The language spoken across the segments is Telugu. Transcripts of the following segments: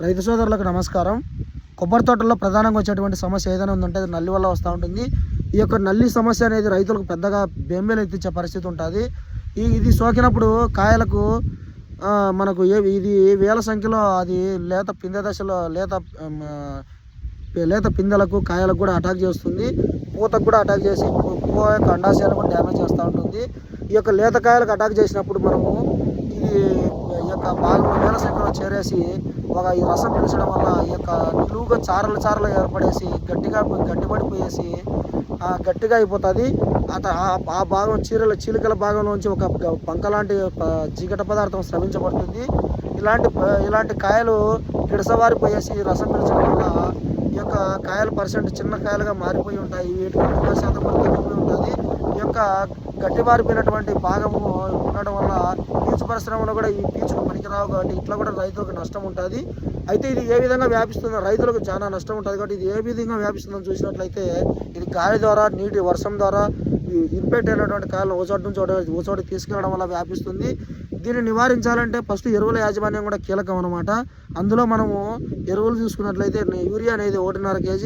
రైతు సోదరులకు నమస్కారం. కొబ్బరి తోటల్లో ప్రధానంగా వచ్చేటువంటి సమస్య ఏదైనా ఉందంటే అది నల్లి వల్ల వస్తూ ఉంటుంది. ఈ యొక్క నల్లి సమస్య అనేది రైతులకు పెద్దగా బెంబేలు ఎత్తించే పరిస్థితి ఉంటుంది. ఇది సోకినప్పుడు కాయలకు మనకు ఇది వేల సంఖ్యలో అది లేత పిందె దశలో లేత పిందెలకు కాయలకు కూడా అటాక్ చేస్తుంది. పూతకు కూడా అటాక్ చేసి పువ్వు యొక్క అండాశయాలు కూడా డ్యామేజ్ చేస్తూ ఉంటుంది. ఈ యొక్క లేత కాయలకు అటాక్ చేసినప్పుడు మనము ఈ యొక్క భాగంలో వేల సంఖ్యలో చేరేసి ఈ రసం పీల్చడం వల్ల ఈ యొక్క నిలువుగా చారలు ఏర్పడేసి గట్టిపడిపోయేసి గట్టిగా అయిపోతుంది. ఆ భాగం చీలికల భాగంలోంచి ఒక బంక లాంటి జిగట పదార్థం స్రవించబడుతుంది. ఇలాంటి కాయలు గిడసవారిపోయేసి రసం పీల్చడం వల్ల ఈ యొక్క కాయల పర్సెంట్ చిన్న కాయలుగా మారిపోయి ఉంటాయి. వీటికి 30% వరకు తగ్గిపోయి ఉంటుంది. ఈ యొక్క గట్టివారిపోయినటువంటి భాగము ఉండడం వల్ల పీచు పరిశ్రమలో కూడా ఈ పీచుకు పనికిరావు కాబట్టి ఇట్లా కూడా రైతులకు నష్టం ఉంటుంది. అయితే ఇది ఏ విధంగా వ్యాపిస్తుందో రైతులకు చాలా నష్టం ఉంటుంది. కాబట్టి ఇది ఏ విధంగా వ్యాపిస్తుందని చూసినట్లయితే ఇది గాలి ద్వారా, నీటి వర్షం ద్వారా ఇన్ఫెక్ట్ అయినటువంటి కాయలను ఓచోటు నుంచి ఓచోటికి తీసుకెళ్ళడం వల్ల వ్యాపిస్తుంది. దీన్ని నివారించాలంటే ఫస్ట్ ఎరువుల యాజమాన్యం కూడా కీలకం అనమాట. అందులో మనము ఎరువులు చూసుకున్నట్లయితే యూరియా అనేది 1.5 kg,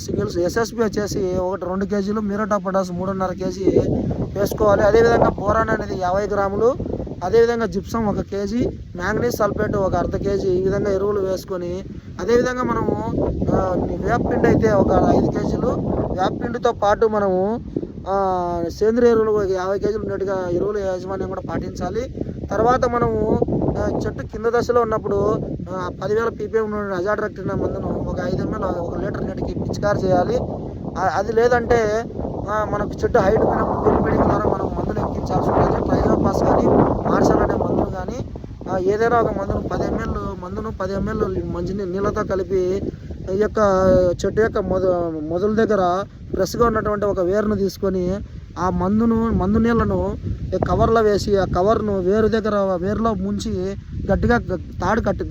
సింగిల్స్ ఎస్ఎస్పి వచ్చేసి 2 kg, muriate of potash 3.5 kg వేసుకోవాలి. అదేవిధంగా బోరాన్ అనేది 50 గ్రాములు, అదేవిధంగా gypsum 1 kg, manganese sulphate 1/2 kg ఈ విధంగా ఎరువులు వేసుకొని, అదేవిధంగా మనము వేపపిండి అయితే 5 kg, వేపపిండితో పాటు మనము సేంద్రియ ఎరువులు 50 kg ఉన్నట్టుగా ఎరువుల యాజమాన్యం కూడా పాటించాలి. తర్వాత మనము చెట్టు కింద దశలో ఉన్నప్పుడు 10,000 ppm ఉన్న అజాడ్రాక్టిన్ మందును 5 ml 1 లీటర్ నీటికి పిచికారి చేయాలి. అది లేదంటే మనకు చెట్టు హైట్ పోయినప్పుడు గురిపెడింగ్ ద్వారా మనం మందులు ఎక్కించాల్సి ఉంటుంది. ట్రైజోపాస్ కానీ, మార్షల్ అనే మందులు కానీ ఏదైనా ఒక మందును 10 ml మంచి నీళ్ళతో కలిపి ఈ యొక్క చెట్టు యొక్క మొదల దగ్గర ఫ్రెష్గా ఉన్నటువంటి ఒక వేరును తీసుకొని ఆ మందు నీళ్ళను కవర్లో వేసి ఆ కవర్ను వేరులో ముంచి గట్టిగా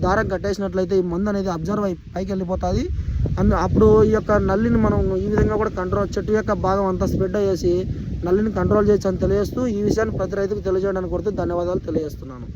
దారం కట్టేసినట్లయితే ఈ మందు అనేది అబ్జర్వ్ అయి పైకి వెళ్ళిపోతుంది. అప్పుడు ఈ యొక్క నల్లిని మనం ఈ విధంగా కూడా చెట్టు యొక్క భాగం అంతా స్ప్రెడ్ అయ్యేసి నల్లిని కంట్రోల్ చేయొచ్చు అని తెలియజేస్తూ ఈ విషయాన్ని ప్రతి రైతుకు తెలియజేయడానికి కొడుతూ ధన్యవాదాలు తెలియజేస్తున్నాను.